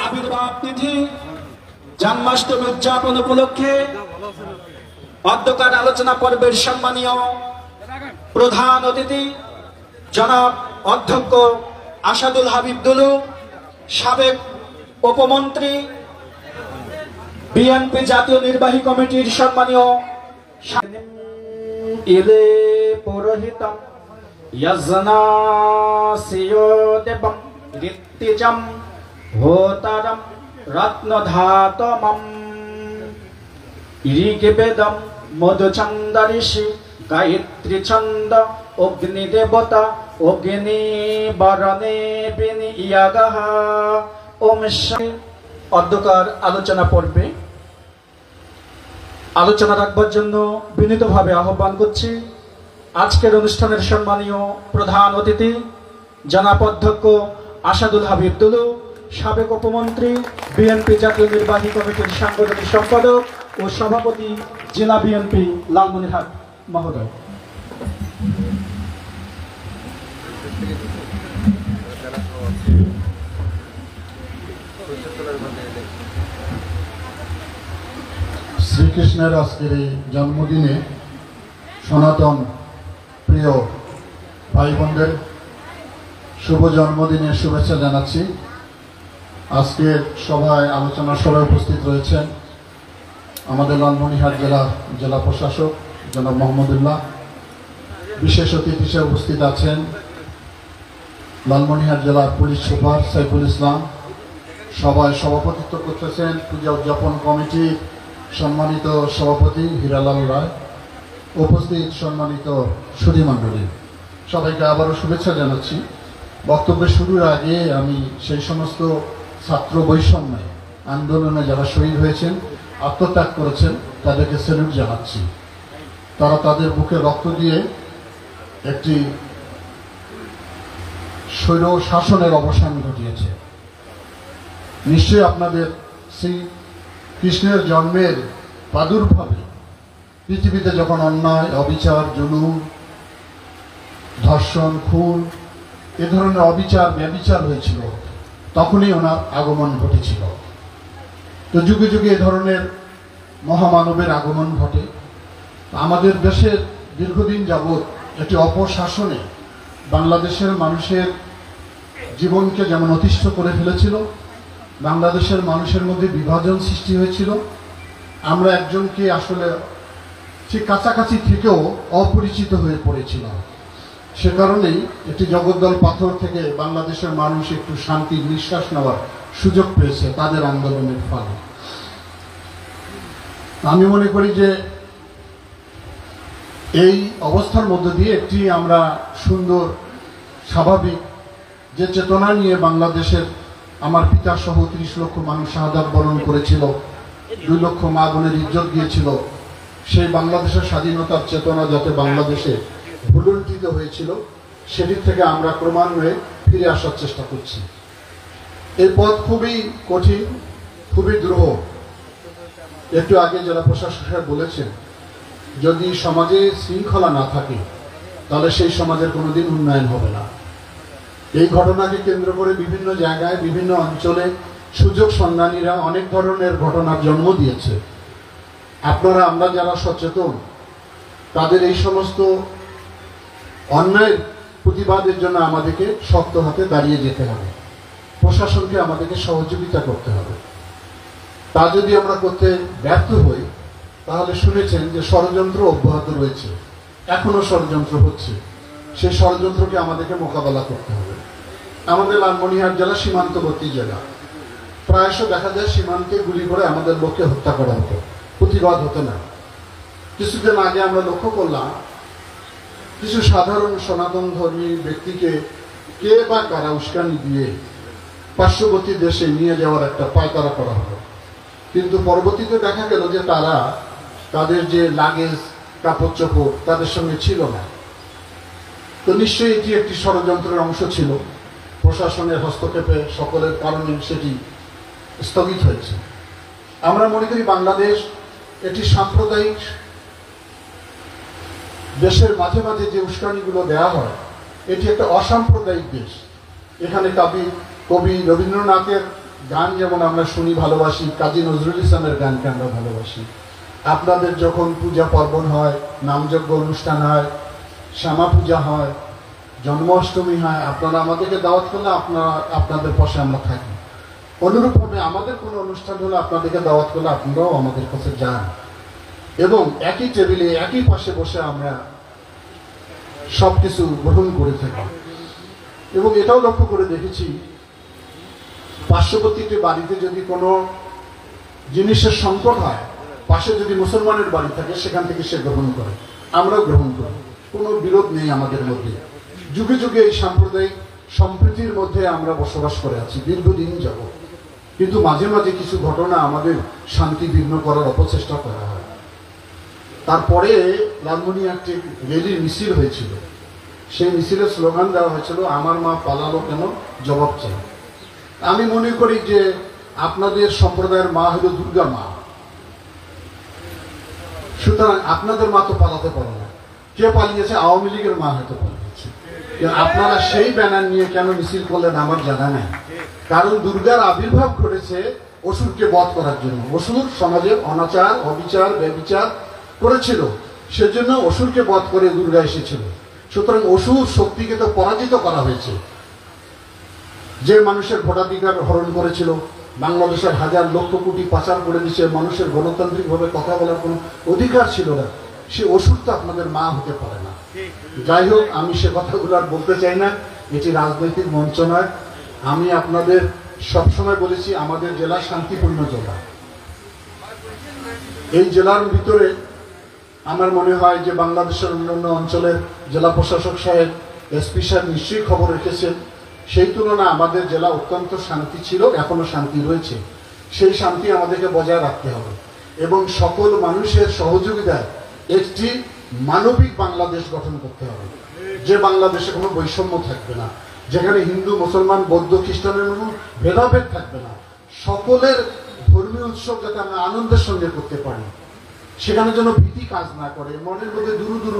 আবির্ভাব তিথি জন্মাষ্টমী উদযাপন উপলক্ষে অধ্যকার আলোচনা পর্বের সম্মানীয় প্রধান অতিথি জনাব অধ্যক্ষ আসাদুল হাবিব দুলু, সাবেক উপমন্ত্রী, বিএনপি জাতীয় নির্বাহী কমিটির সম্মানীয় ইলে পুরোহিতম যজনাসিয়োদেবম ঋত্তিজম হোতারম রত্নধাতমম ঋগ্বেদম মধুচন্দরিষি গায়ত্রী ছন্দ অগ্নিদেবতা অগ্নি বরণে বিনিয়াগঃ। ওম অধ্যকার আলোচনা পর্বে আলোচনা রাখবার জন্য বিনীতভাবে আহ্বান করছি আজকের অনুষ্ঠানের সম্মানীয় প্রধান অতিথি জনাব অধ্যক্ষ আসাদুল হাবিব দুলু, সাবেক উপমন্ত্রী, বিএনপি জাতীয় নির্বাহী কমিটির সাংগঠনিক সম্পাদক ও সভাপতি, জেলা বিএনপি লালমনিরহাট মহোদয়। শ্রীকৃষ্ণের আজকের এই জন্মদিনে সনাতন প্রিয় ভাই বোনদের শুভ জন্মদিনের শুভেচ্ছা জানাচ্ছি। আজকের সভায় আলোচনা সভায় উপস্থিত রয়েছেন আমাদের লালমনিরহাট জেলা প্রশাসক জনাব মোহাম্মদুল্লাহ। বিশেষ অতিথি হিসেবে উপস্থিত আছেন লালমনিরহাট জেলার পুলিশ সুপার সাইফুল ইসলাম। সভায় সভাপতিত্ব করতেছেন পূজা উদযাপন কমিটির সম্মানিত সভাপতি হীরালাল রায়। উপস্থিত সম্মানিত সুধীমণ্ডলী, সবাইকে আবারও শুভেচ্ছা জানাচ্ছি। বক্তব্যের শুরুর আগে আমি সেই সমস্ত ছাত্র বৈষম্য আন্দোলনে যারা শহীদ হয়েছেন, আত্মত্যাগ করেছেন, তাদেরকে স্যালুট জানাচ্ছি। তারা তাদের বুকে রক্ত দিয়ে একটি স্বৈর শাসনের অবসান ঘটিয়েছে। নিশ্চয়ই আপনাদের শ্রী কৃষ্ণের জন্মের প্রাদুর্ভাবে পৃথিবীতে যখন অন্যায়, অবিচার, জুলুম, ধর্ষণ, খুন এ ধরনের অবিচার ব্যবিচার হয়েছিল, তখনই ওনার আগমন ঘটেছিল। তো যুগে যুগে এ ধরনের মহামানবের আগমন ঘটে। আমাদের দেশের দীর্ঘদিন যাবৎ একটি অপশাসনে বাংলাদেশের মানুষের জীবনকে যেমন অতিষ্ঠ করে ফেলেছিল, বাংলাদেশের মানুষের মধ্যে বিভাজন সৃষ্টি হয়েছিল। আমরা একজনকে আসলে ঠিক কাছাকাছি থেকেও অপরিচিত হয়ে পড়েছিলাম। সে কারণেই একটি জগদ্দল পাথর থেকে বাংলাদেশের মানুষ একটু শান্তির নিঃশ্বাস নেওয়ার সুযোগ পেয়েছে তাদের আন্দোলনের ফলে। আমি মনে করি যে এই অবস্থার মধ্য দিয়ে একটি আমরা সুন্দর স্বাভাবিক যে চেতনা নিয়ে বাংলাদেশের আমার পিতা সহ ৩০ লক্ষ মানুষ শাহাদাত বরণ করেছিল, ২ লক্ষ মা বোনের ইজ্জত গিয়েছিল, সেই বাংলাদেশের স্বাধীনতার চেতনা যাতে বাংলাদেশে ভুলুণ্ঠিত হয়েছিল, সেটির থেকে আমরা ক্রমান্বয়ে ফিরে আসার চেষ্টা করছি। এই পথ খুবই কঠিন, খুবই দ্রুহ। একটু আগে জেলা প্রশাসক সাহেব বলেছেন, যদি সমাজে শৃঙ্খলা না থাকে তাহলে সেই সমাজের কোনোদিন উন্নয়ন হবে না। এই ঘটনাকে কেন্দ্র করে বিভিন্ন জায়গায়, বিভিন্ন অঞ্চলে সুযোগ সন্ধানীরা অনেক ধরনের ঘটনার জন্ম দিয়েছে। আপনারা, আমরা যারা সচেতন, তাদের এই সমস্ত অন্যায়ের প্রতিবাদের জন্য আমাদেরকে শক্ত হাতে দাঁড়িয়ে যেতে হবে। প্রশাসনকে আমাদেরকে সহযোগিতা করতে হবে। তা যদি আমরা করতে ব্যর্থ হই, তাহলে শুনেছেন যে ষড়যন্ত্র অব্যাহত রয়েছে, এখনো ষড়যন্ত্র হচ্ছে। সেই ষড়যন্ত্রকে আমাদেরকে মোকাবেলা করতে হবে। আমাদের লালমনিরহাট জেলা সীমান্তবর্তী জেলা, প্রায়শ দেখা যায় সীমান্তে গুলি করে আমাদের লোককে হত্যা করা হতো, প্রতিবাদ হতো না। কিছুদিন আগে আমরা লক্ষ্য করলাম কিছু সাধারণ সনাতন ধর্মী ব্যক্তিকে কে বা কারা উস্কানি দিয়ে পার্শ্ববর্তী দেশে নিয়ে যাওয়ার একটা পায়তারা করা হলো। কিন্তু পরবর্তীতে দেখা গেল যে তারা তাদের যে লাগেজ, কাপড় চোপড় তাদের সঙ্গে ছিল না। তো নিশ্চয়ই এটি একটি ষড়যন্ত্রের অংশ ছিল। প্রশাসনের হস্তক্ষেপে সকলের কারণে সেটি স্থগিত হয়েছে। আমরা মনে করি বাংলাদেশ একটি সাম্প্রদায়িক দেশের মাঝে মাঝে যে উস্কানিগুলো দেওয়া হয়, এটি একটা অসাম্প্রদায়িক দেশ। এখানে কবি রবীন্দ্রনাথের গান যেমন আমরা শুনি ভালোবাসি, কাজী নজরুল ইসলামের গানকে আমরা ভালোবাসি। আপনাদের যখন পূজা পার্বণ হয়, নামযজ্ঞ অনুষ্ঠান হয়, শ্যামা পূজা হয়, জন্মাষ্টমী হয়, আপনারা আমাদেরকে দাওয়াত করলে আপনাদের পাশে আমরা থাকি। অনুরূপভাবে আমাদের কোনো অনুষ্ঠান হলে আপনাদেরকে দাওয়াত করলে আপনারাও আমাদের কাছে যান এবং একই টেবিলে একই পাশে বসে আমরা সবকিছু গ্রহণ করে থাকি। এবং এটাও লক্ষ্য করে দেখেছি, পার্শ্ববর্তী একটি বাড়িতে যদি কোনো জিনিসের সংকট হয়, পাশে যদি মুসলমানের বাড়ি থাকে সেখান থেকে সে গ্রহণ করে, আমরাও গ্রহণ করি। কোনো বিরোধ নেই আমাদের মধ্যে। যুগে যুগে এই সাম্প্রদায়িক সম্প্রীতির মধ্যে আমরা বসবাস করে আছি দীর্ঘদিন যাবৎ। কিন্তু মাঝে মাঝে কিছু ঘটনা আমাদের শান্তি বিঘ্ন করার অপচেষ্টা করা হয়। তারপরে লালমনিয়া একটি র্যালির মিছিল হয়েছিল। সেই মিছিলের স্লোগান দেওয়া হয়েছিল, আমার মা পালালো কেন, জবাব চাই। আমি মনে করি যে আপনাদের সম্প্রদায়ের মা হলো দুর্গা মা, সুতরাং আপনাদের মা তো পালাতে পারে না। কে পালিয়েছে? আওয়ামী লীগের মা হয়তো পালিয়েছে। আপনারা সেই ব্যানার নিয়ে কেন মিছিল করলেন আমার জানা নাই। কারণ দুর্গার আবির্ভাব ঘটেছে অসুরকে বধ করার জন্য। অসুর সমাজের অনাচার, অবিচার, ব্যভিচার করেছিল, সেজন্য অসুরকে বধ করে দুর্গা এসেছিল। সুতরাং অসুর শক্তিকে তো পরাজিত করা হয়েছে। যে মানুষের ভোটাধিকার হরণ করেছিল, বাংলাদেশের হাজার লক্ষ কোটি পাচার করে দিচ্ছে, মানুষের গণতান্ত্রিকভাবে কথা বলার কোনো অধিকার ছিল না, সে অসুর তো আপনাদের মা হতে পারে না। যাই হোক, আমি সে কথাগুলো আর বলতে চাই না, এটি রাজনৈতিক মঞ্চ নয়। আমি আপনাদের সবসময় বলেছি, আমাদের জেলা শান্তিপূর্ণ জেলা। এই জেলার ভিতরে আমার মনে হয় যে বাংলাদেশের অন্যান্য অঞ্চলের জেলা প্রশাসক সাহেব, এসপি সাহেব নিশ্চয়ই খবর রেখেছেন। সেই তুলনায় আমাদের জেলা অত্যন্ত শান্তি ছিল, এখনো শান্তি রয়েছে। সেই শান্তি আমাদেরকে বজায় রাখতে হবে এবং সকল মানুষের সহযোগিতায় একটি মানবিক বাংলাদেশ গঠন করতে হবে, যে বাংলাদেশে কোনো বৈষম্য থাকবে না, যেখানে হিন্দু, মুসলমান, বৌদ্ধ, খ্রিস্টানের মতো ভেদাভেদ থাকবে না। সকলের ধর্মীয় উৎসব যাতে আমরা আনন্দের সঙ্গে করতে পারি, সেখানে যেন ভীতি কাজ না করে, মনের মধ্যে দুরু দুরু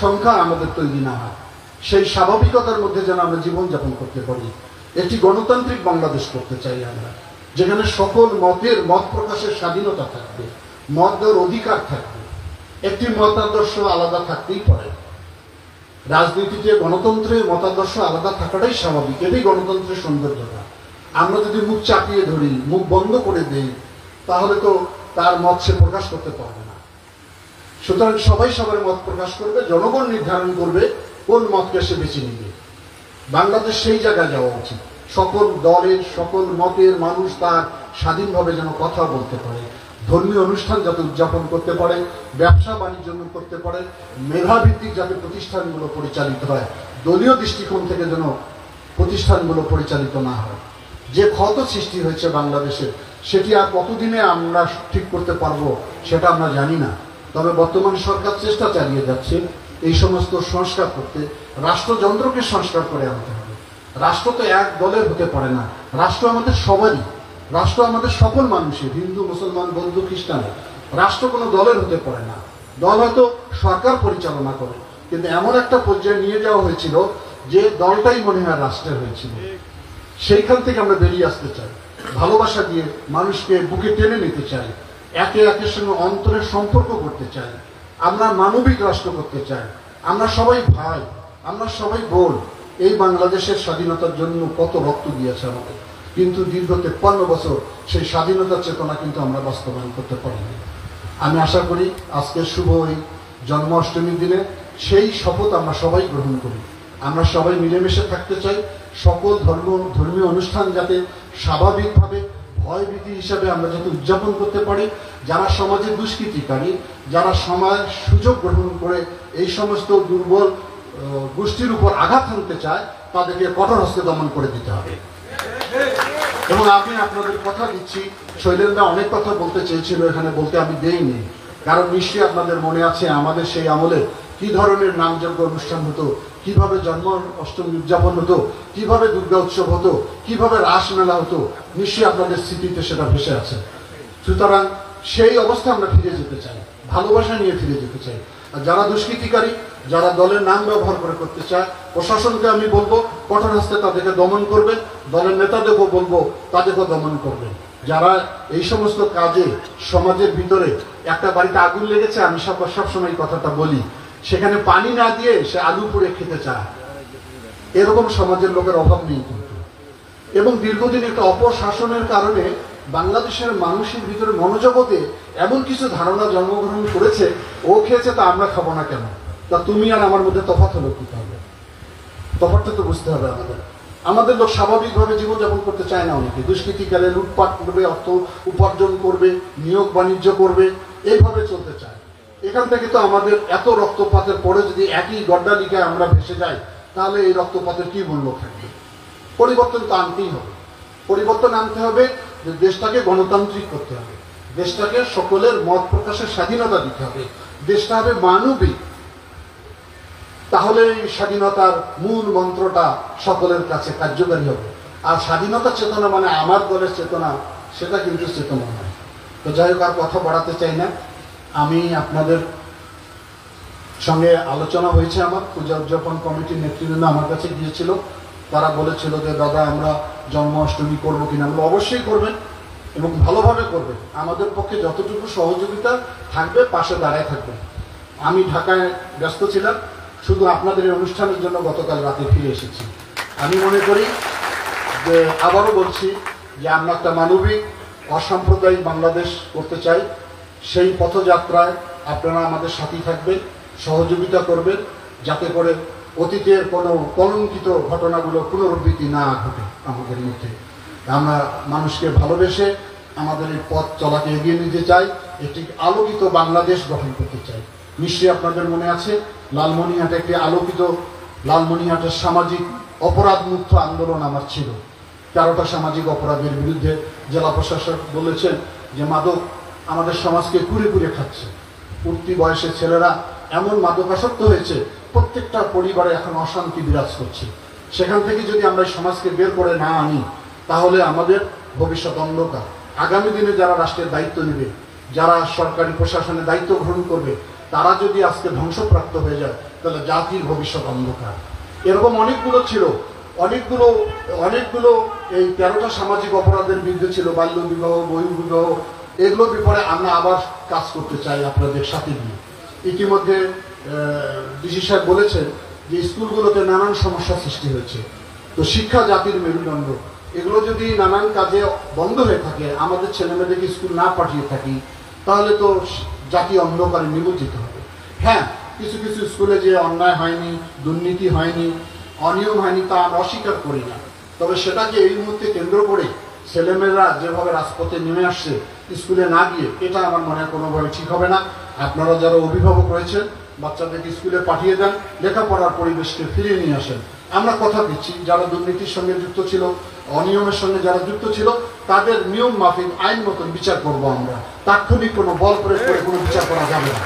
সংখ্যা আমাদের তৈরি না হয়, সেই স্বাভাবিকতার মধ্যে যেন আমরা জীবনযাপন করতে পারি। একটি গণতান্ত্রিক বাংলাদেশ করতে চাই আমরা, যেখানে সকল মতের মত প্রকাশের স্বাধীনতা থাকবে, মত দেওয়ার অধিকার থাকবে। একটি মতাদর্শ আলাদা থাকতেই পারে। রাজনীতিতে গণতন্ত্রের মতাদর্শ আলাদা থাকাটাই স্বাভাবিক, এটাই গণতন্ত্রের সৌন্দর্যতা। আমরা যদি মুখ চাপিয়ে ধরি, মুখ বন্ধ করে দেই, তাহলে তো তার মত সে প্রকাশ করতে পারবে না। সুতরাং সবাই সবার মত প্রকাশ করবে, জনগণ নির্ধারণ করবে কোন মতকে সে বেছে নিবে। বাংলাদেশ সেই জায়গায় যাওয়া উচিত, সকল দলের, সকল মতের মানুষ তার স্বাধীনভাবে যেন কথা বলতে পারে, ধর্মীয় অনুষ্ঠান যাতে উদযাপন করতে পারে, ব্যবসা বাণিজ্য করতে পারে, মেধাভিত্তিক যাতে প্রতিষ্ঠানগুলো পরিচালিত হয়, দলীয় দৃষ্টিকোণ থেকে যেন প্রতিষ্ঠানগুলো পরিচালিত না হয়। যে ক্ষত সৃষ্টি হয়েছে বাংলাদেশে, সেটি আর কতদিনে আমরা ঠিক করতে পারবো সেটা আমরা জানি না। তবে বর্তমান সরকার চেষ্টা চালিয়ে যাচ্ছে এই সমস্ত সংস্কার করতে। রাষ্ট্রযন্ত্রকে সংস্কার করে আনতে হবে। রাষ্ট্র তো এক দলের হতে পারে না, রাষ্ট্র আমাদের সবারই, রাষ্ট্র আমাদের সকল মানুষের, হিন্দু, মুসলমান, বৌদ্ধ, খ্রিস্টান। রাষ্ট্র কোনো দলের হতে পারে না। দল হয়তো সরকার পরিচালনা করে, কিন্তু এমন একটা পর্যায়ে নিয়ে যাওয়া হয়েছিল যে দলটাই মনে হয় রাষ্ট্রের হয়েছিল। সেইখান থেকে আমরা বেরিয়ে আসতে চাই, ভালোবাসা দিয়ে মানুষকে বুকে টেনে নিতে চাই, একে একের সঙ্গে অন্তরের সম্পর্ক করতে চাই, আমরা মানবিক রাষ্ট্র করতে চাই। আমরা সবাই ভাই, আমরা সবাই বোন। এই বাংলাদেশের স্বাধীনতার জন্য কত রক্ত দিয়েছে আমাদের, কিন্তু দীর্ঘ 53 বছর সেই স্বাধীনতার চেতনা কিন্তু আমরা বাস্তবায়ন করতে পারিনি। আমি আশা করি আজকের শুভ এই জন্মাষ্টমীর দিনে সেই শপথ আমরা সবাই গ্রহণ করি। আমরা সবাই মিলেমিশে থাকতে চাই, সকল ধর্মীয় অনুষ্ঠান যাতে স্বাভাবিকভাবে ভয়ভীতি হিসাবে আমরা যাতে উদযাপন করতে পারি। যারা সমাজে দুষ্কৃতিকারী, যারা সমাজ সুযোগ গ্রহণ করে এই সমস্ত দুর্বল গোষ্ঠীর উপর আঘাত হানতে চায়, তাদেরকে কঠোর হস্তে দমন করে দিতে হবে। এবং আমি আপনাদের কথা দিচ্ছি, শৈলেন্দা অনেক কথা বলতে চেয়েছিল, এখানে বলতে আমি দেইনি, কারণ নিশ্চয়ই আপনাদের মনে আছে আমাদের সেই আমলে কি ধরনের নামযজ্ঞ অনুষ্ঠান হতো, কিভাবে জন্ম অষ্টমী উদযাপন হতো, কিভাবে দুর্গা উৎসব হতো, কিভাবে রাস মেলা হতো। নিশ্চয়ই আপনাদের স্মৃতিতে সেটা ভেসে আছে। সুতরাং সেই অবস্থা আমরা ফিরে যেতে চাই, ভালোবাসা নিয়ে ফিরে যেতে চাই। আর যারা দুষ্কৃতিকারী, যারা দলের নাম ব্যবহার করে করতে চায়, প্রশাসনকে আমি বলবো কঠোর হস্তে তাদেরকে দমন করবে, দলের নেতাদেরকেও বলবো তাদেরকেও দমন করবে। যারা এই সমস্ত কাজে সমাজের ভিতরে, একটা বাড়িতে আগুন লেগেছে, আমি সবসময় এই কথাটা বলি, সেখানে পানি না দিয়ে সে আলু পুড়ে খেতে চায়, এরকম সমাজের লোকের অভাব নেই কিন্তু। এবং দীর্ঘদিন একটা অপশাসনের কারণে বাংলাদেশের মানুষের ভিতরে মনোজগতে এমন কিছু ধারণা জন্মগ্রহণ করেছে, ও খেয়েছে তা আমরা খাবো না কেন, তা তুমি আর আমার মধ্যে তফাৎ হলো কি? তাহলে তফাৎটা তো বুঝতে হবে আমাদের লোক স্বাভাবিকভাবে জীবনযাপন করতে চায় না। অনেকে দুষ্কৃতিকালে লুটপাট করবে, অর্থ উপার্জন করবে, নিয়োগ বাণিজ্য করবে, এইভাবে চলতে চায়। এখান থেকে তো আমাদের এত রক্তপাতের পরে যদি একই গড্ডালিকায় আমরা ভেসে যাই, তাহলে এই রক্তপাতের কি মূল্য থাকবে? পরিবর্তন তো আনতেই হবে। পরিবর্তন আনতে হবে যে দেশটাকে গণতান্ত্রিক করতে হবে, দেশটাকে সকলের মত প্রকাশের স্বাধীনতা দিতে হবে, দেশটা হবে মানবিক। তাহলে এই স্বাধীনতার মূল মন্ত্রটা সকলের কাছে কার্যকারী হবে। আর স্বাধীনতা চেতনা মানে আমার দলের চেতনা, সেটা কিন্তু চেতনা নয়। তো যাই হোক, আর কথা বাড়াতে চাই না। আমি আপনাদের সঙ্গে আলোচনা হয়েছে, আমার পূজা উদযাপন কমিটির নেতৃবৃন্দ আমার কাছে গিয়েছিল, তারা বলেছিল যে দাদা আমরা জন্মাষ্টমী করবো কিনা। আমরা অবশ্যই করবেন এবং ভালোভাবে করবেন, আমাদের পক্ষে যতটুকু সহযোগিতা থাকবে পাশে দাঁড়ায় থাকবেন। আমি ঢাকায় ব্যস্ত ছিলাম, শুধু আপনাদের এই অনুষ্ঠানের জন্য গতকাল রাতে ফিরে এসেছি। আমি মনে করি যে, আবারও বলছি যে আমরা একটা মানবিক অসাম্প্রদায়িক বাংলাদেশ করতে চাই। সেই পথযাত্রায় আপনারা আমাদের সাথী থাকবেন, সহযোগিতা করবেন, যাতে করে অতীতের কোনো কলঙ্কিত ঘটনাগুলো পুনরাবৃত্তি না ঘটে আমাদের মধ্যে। আমরা মানুষকে ভালোবেসে আমাদের এই পথ চলাকে এগিয়ে নিতে চাই, একটি আলোকিত বাংলাদেশ গঠন করতে চাই। নিশ্চয়ই আপনাদের মনে আছে লালমনিরহাটে একটি আলোকিত, লালমনিরহাটের সামাজিক অপরাধ মুক্ত আন্দোলন আমার ছিল। 13টা সামাজিক অপরাধের বিরুদ্ধে জেলা প্রশাসক বলেছেন যে মাদক আমাদের সমাজকে কুড়ে কুড়ে খাচ্ছে। উঠতি বয়সের ছেলেরা এমন মাদকাসক্ত হয়েছে, প্রত্যেকটা পরিবারে এখন অশান্তি বিরাজ করছে। সেখান থেকে যদি আমরা সমাজকে বের করে না আনি, তাহলে আমাদের ভবিষ্যৎ অন্ধকার। আগামী দিনে যারা রাষ্ট্রের দায়িত্ব নেবে, যারা সরকারি প্রশাসনের দায়িত্ব গ্রহণ করবে, তারা যদি আজকে ধ্বংসপ্রাপ্ত হয়ে যায়, তাহলে জাতির ভবিষ্যৎ অন্ধকার। এরকম অনেকগুলো ছিল, অনেকগুলো এই 13টা সামাজিক অপরাধের বিরুদ্ধে ছিল, বাল্য বিবাহ, বহির্বিবাহ, এগুলোর ব্যাপারে আমরা আবার কাজ করতে চাই আপনাদের সাথে নিয়ে। ইতিমধ্যে ডিসি সাহেব বলেছেন যে স্কুলগুলোতে নানান সমস্যা সৃষ্টি হয়েছে। তো শিক্ষা জাতির মেরুদণ্ড, এগুলো যদি নানান কাজে বন্ধ হয়ে থাকে, আমাদের ছেলেমেয়েদেরকে স্কুল না পাঠিয়ে থাকি, তাহলে তো জাতি অন্ধকারে নিমজ্জিত হবে। হ্যাঁ, কিছু কিছু স্কুলে যে অন্যায় হয়নি, দুর্নীতি হয়নি, অনিয়ম হয়নি, তা আমরা অস্বীকার করি না। তবে সেটাকে এই মুহূর্তে কেন্দ্র করে ছেলেমেয়েরা যেভাবে রাজপথে নেমে আসছে স্কুলে না গিয়ে, এটা আমার মনে হয় কোনোভাবে ঠিক হবে না। আপনারা যারা অভিভাবক রয়েছেন, বাচ্চাদেরকে স্কুলে পাঠিয়ে দেন, লেখাপড়ার পরিবেশকে ফিরিয়ে নিয়ে আসেন। আমরা কথা দিচ্ছি, যারা দুর্নীতির সঙ্গে যুক্ত ছিল, অনিয়মের সঙ্গে যারা যুক্ত ছিল, তাদের নিয়ম মাফিক আইন মতন বিচার করব আমরা। তাৎক্ষণিক কোনো বল প্রয়োগ করে কোনো বিচার করা যাবে না।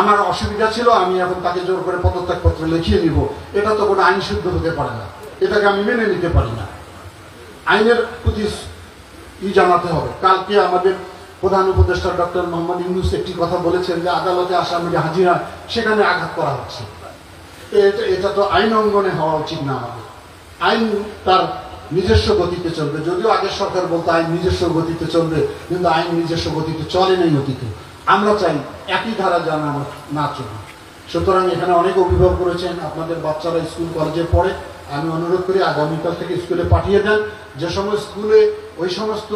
আমার অসুবিধা ছিল, আমি এখন তাকে জোর করে পদত্যাগপত্র লিখিয়ে নিব, এটা তো কোনো আইন শুদ্ধ হতে পারে না, এটাকে আমি মেনে নিতে পারি না। আইনের প্রতি জানাতে হবে। কালকে আমাদের প্রধান উপদেষ্টা ডক্টর মোহাম্মদ ইউনূস একটি কথা বলেছেন যে আদালতে আসামিরা হাজির হয়, সেখানে আঘাত করা হচ্ছে। এটা তো আইন অঙ্গনে হওয়া উচিত না। আমাদের আইন তার নিজস্ব গতিতে চলবে। যদিও আগের সরকার বলতো আইন নিজস্ব গতিতে চলবে, কিন্তু আইন নিজস্ব গতিতে চলে নাই অতীতে। আমরা চাই একই ধারা যেন না চলে। সুতরাং এখানে অনেক অভিভাবক রয়েছেন, আপনাদের বাচ্চারা স্কুল কলেজে পড়ে, আমি অনুরোধ করি আগামীকাল থেকে স্কুলে পাঠিয়ে দেন। যে সময় স্কুলে ওই সমস্ত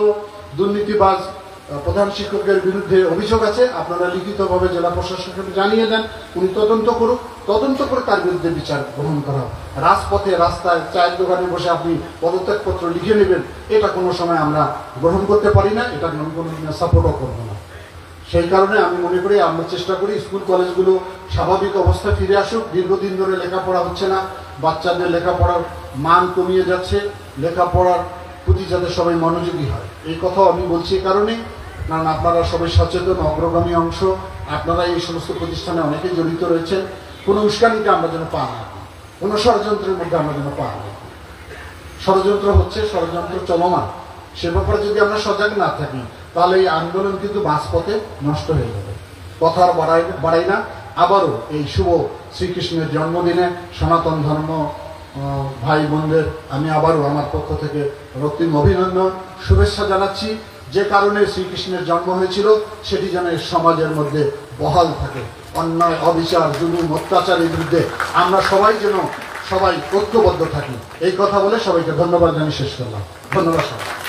দুর্নীতিবাজ প্রধান শিক্ষকের বিরুদ্ধে অভিযোগ আছে, আপনারা লিখিতভাবে জেলা প্রশাসনকে জানিয়ে দেন, উনি তদন্ত করুক, তদন্ত করে তার বিরুদ্ধে বিচার গ্রহণ করা হোক। রাজপথে, রাস্তায়, চায়ের দোকানে বসে আপনি পদত্যাগপত্র লিখে নেবেন, এটা কোনো সময় আমরা গ্রহণ করতে পারি না, এটা আমি কোনোদিনও সাপোর্টও করবো না। সেই কারণে আমি মনে করি আমরা চেষ্টা করি স্কুল কলেজগুলো স্বাভাবিক অবস্থায় ফিরে আসুক। দীর্ঘদিন ধরে লেখাপড়া হচ্ছে না, বাচ্চাদের লেখাপড়ার মান কমিয়ে যাচ্ছে, লেখাপড়ার প্রতি যাতে সবাই মনোযোগী হয়, এই কথাও আমি বলছি এই কারণে, কারণ আপনারা সবাই সচেতন, অগ্রগামী অংশ, আপনারা এই সমস্ত প্রতিষ্ঠানে অনেকে জড়িত রয়েছেন। কোনো উস্কানিকে আমরা যেন পা না, কোনো ষড়যন্ত্রের মধ্যে আমরা যেন পা না। ষড়যন্ত্র হচ্ছে, ষড়যন্ত্র চলমান, সে ব্যাপারে যদি আমরা সজাগ না থাকি, তাহলে এই আন্দোলন কিন্তু বাসপথে নষ্ট হয়ে যাবে। কথা আর বাড়াই না। আবারও এই শুভ শ্রীকৃষ্ণের জন্মদিনে সনাতন ধর্ম ভাই বোনদের আমি আবারও আমার পক্ষ থেকে রক্তিম অভিনন্দন শুভেচ্ছা জানাচ্ছি। যে কারণে শ্রীকৃষ্ণের জন্ম হয়েছিল সেটি যেন সমাজের মধ্যে বহাল থাকে। অন্যায়, অবিচার, জুলুম, অত্যাচারের বিরুদ্ধে আমরা সবাই ঐক্যবদ্ধ থাকি। এই কথা বলে সবাইকে ধন্যবাদ জানিয়ে শেষ করলাম। ধন্যবাদ সবাই।